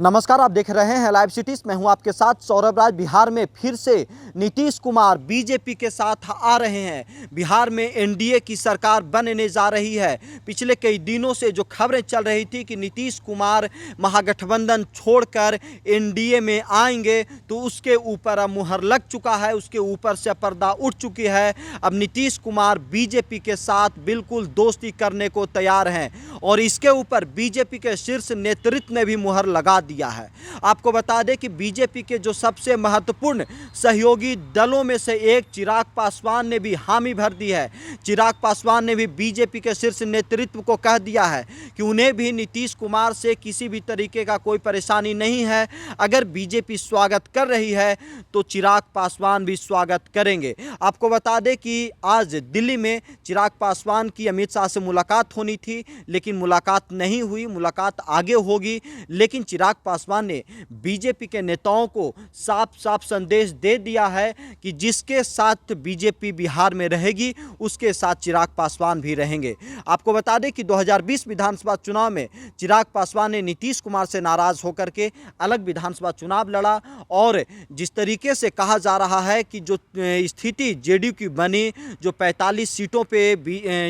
नमस्कार, आप देख रहे हैं लाइव सिटीज। मैं हूं आपके साथ सौरभ राज। बिहार में फिर से नीतीश कुमार बीजेपी के साथ आ रहे हैं। बिहार में एनडीए की सरकार बनने जा रही है। पिछले कई दिनों से जो खबरें चल रही थी कि नीतीश कुमार महागठबंधन छोड़कर एनडीए में आएंगे, तो उसके ऊपर अब मुहर लग चुका है, उसके ऊपर से पर्दा उठ चुकी है। अब नीतीश कुमार बीजेपी के साथ बिल्कुल दोस्ती करने को तैयार हैं और इसके ऊपर बीजेपी के शीर्ष नेतृत्व ने भी मुहर लगा दिया है। आपको बता दें कि बीजेपी के जो सबसे महत्वपूर्ण सहयोगी दलों में से एक चिराग पासवान ने भी हामी भर दी है। चिराग पासवान ने भी बीजेपी के शीर्ष नेतृत्व को कह दिया है कि उन्हें भी नीतीश कुमार से किसी भी तरीके का कोई परेशानी नहीं है। अगर बीजेपी स्वागत कर रही है तो चिराग पासवान भी स्वागत करेंगे। आपको बता दें कि आज दिल्ली में चिराग पासवान की अमित शाह से मुलाकात होनी थी, लेकिन मुलाकात नहीं हुई। मुलाकात आगे होगी, लेकिन चिराग पासवान ने बीजेपी के नेताओं को साफ साफ संदेश दे दिया है कि जिसके साथ बीजेपी बिहार में रहेगी उसके साथ चिराग पासवान भी रहेंगे। आपको बता दें कि 2020 विधानसभा चुनाव में चिराग पासवान ने नीतीश कुमार से नाराज होकर के अलग विधानसभा चुनाव लड़ा और जिस तरीके से कहा जा रहा है कि जो स्थिति जेडीयू की बनी, जो 45 सीटों पे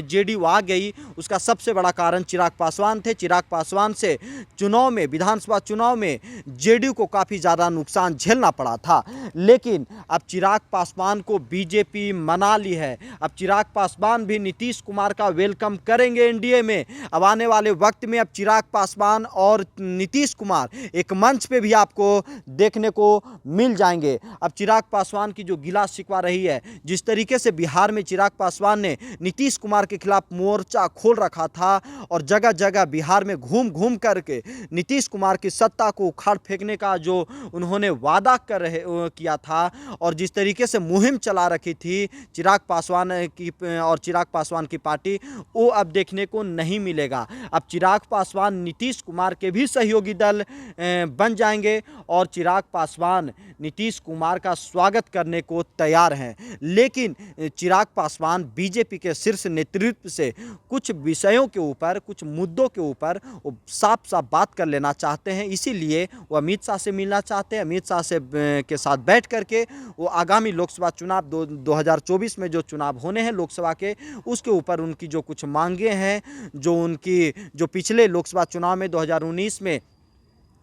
जेडीयू आ गई, उसका सबसे बड़ा कारण चिराग पासवान थे। चिराग पासवान से चुनाव में, विधानसभा चुनाव में जेडीयू को काफ़ी ज़्यादा नुकसान झेलना पड़ा था, लेकिन अब चिराग पासवान को बीजेपी मना ली है। अब चिराग पासवान भी नीतीश कुमार का वेलकम करेंगे एनडीए में। अब आने वाले वक्त में अब चिराग पासवान और नीतीश कुमार एक मंच पे भी आपको देखने को मिल जाएंगे। अब चिराग पासवान की जो गिला शिकवा रही है, जिस तरीके से बिहार में चिराग पासवान ने नीतीश कुमार के खिलाफ मोर्चा खोल रखा था और जगह जगह बिहार में घूम घूम करके नीतीश कुमार की सत्ता को उखाड़ फेंकने का जो उन्होंने वादा किया था और जिस तरीके से मुहिम चला रखी थी चिराग पासवान की और चिराग पासवान की पार्टी, वो अब देखने को नहीं मिलेगा। अब चिराग पासवान नीतीश कुमार के भी सहयोगी दल बन जाएंगे और चिराग पासवान नीतीश कुमार का स्वागत करने को तैयार हैं। लेकिन चिराग पासवान बीजेपी के शीर्ष नेतृत्व से कुछ विषयों के ऊपर, कुछ मुद्दों के ऊपर वो साफ साफ बात कर लेना चाहते हैं। इसीलिए वो अमित शाह से मिलना चाहते हैं। अमित शाह से के साथ बैठ करके वो आगामी लोकसभा चुनाव 2024 में जो चुनाव होने हैं लोकसभा के, उसके ऊपर उनकी जो कुछ मांगे हैं, जो पिछले लोकसभा चुनाव में 2019 में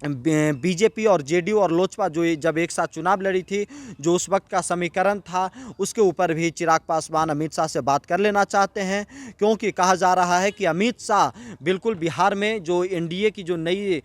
बीजेपी और जेडीयू और लोजपा जो जब एक साथ चुनाव लड़ी थी, जो उस वक्त का समीकरण था, उसके ऊपर भी चिराग पासवान अमित शाह से बात कर लेना चाहते हैं। क्योंकि कहा जा रहा है कि अमित शाह बिल्कुल बिहार में जो एनडीए की जो नई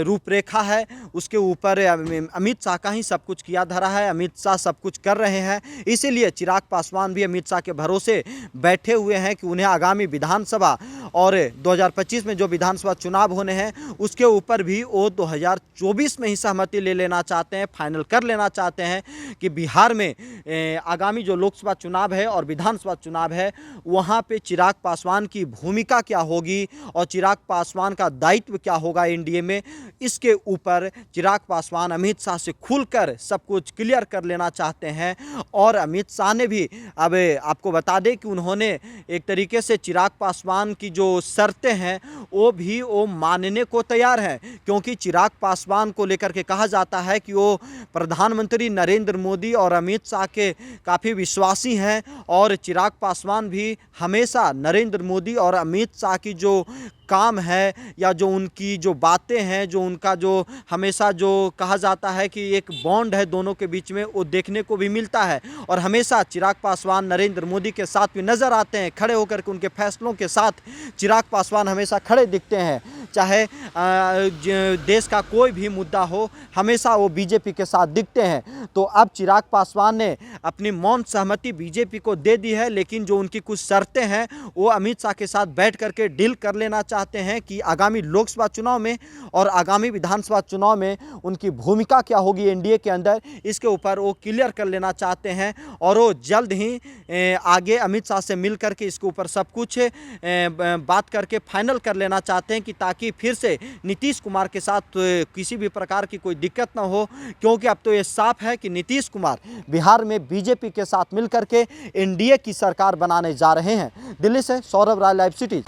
रूपरेखा है उसके ऊपर अमित शाह का ही सब कुछ किया धरा है। अमित शाह सब कुछ कर रहे हैं। इसीलिए चिराग पासवान भी अमित शाह के भरोसे बैठे हुए हैं कि उन्हें आगामी विधानसभा और 2025 में जो विधानसभा चुनाव होने हैं उसके ऊपर भी वो 2024 में ही सहमति ले लेना चाहते हैं, फाइनल कर लेना चाहते हैं कि बिहार में आगामी जो लोकसभा चुनाव है और विधानसभा चुनाव है, वहाँ पे चिराग पासवान की भूमिका क्या होगी और चिराग पासवान का दायित्व क्या होगा एनडीए में, इसके ऊपर चिराग पासवान अमित शाह से खुलकर सब कुछ क्लियर कर लेना चाहते हैं। और अमित शाह ने भी, अब आपको बता दें कि उन्होंने एक तरीके से चिराग पासवान की जो शर्तें हैं वो मानने को तैयार हैं, क्योंकि चिराग पासवान को लेकर के कहा जाता है कि वो प्रधानमंत्री नरेंद्र मोदी और अमित शाह के काफ़ी विश्वासी हैं और चिराग पासवान भी हमेशा नरेंद्र मोदी और अमित शाह की जो काम है या जो उनकी जो बातें हैं, जो उनका जो हमेशा जो कहा जाता है कि एक बॉन्ड है दोनों के बीच में, वो देखने को भी मिलता है। और हमेशा चिराग पासवान नरेंद्र मोदी के साथ भी नज़र आते हैं, खड़े होकर के उनके फैसलों के साथ चिराग पासवान हमेशा खड़े दिखते हैं। चाहे देश का कोई भी मुद्दा हो, हमेशा वो बीजेपी के साथ दिखते हैं। तो अब चिराग पासवान ने अपनी मौन सहमति बीजेपी को दे दी है, लेकिन जो उनकी कुछ शर्तें हैं वो अमित शाह के साथ बैठ करके डील कर लेना चाहते हैं कि आगामी लोकसभा चुनाव में और आगामी विधानसभा चुनाव में उनकी भूमिका क्या होगी एनडीए के अंदर, इसके ऊपर वो क्लियर कर लेना चाहते हैं। और वो जल्द ही आगे अमित शाह से मिल करके इसके ऊपर सब कुछ बात करके फाइनल कर लेना चाहते हैं कि ताकि फिर से नीतीश कुमार के साथ किसी भी प्रकार की कोई दिक्कत ना हो। क्योंकि अब तो ये साफ है कि नीतीश कुमार बिहार में बीजेपी के साथ मिल करके एनडीए की सरकार बनाने जा रहे हैं। दिल्ली से सौरभ राय, लाइव सिटीज।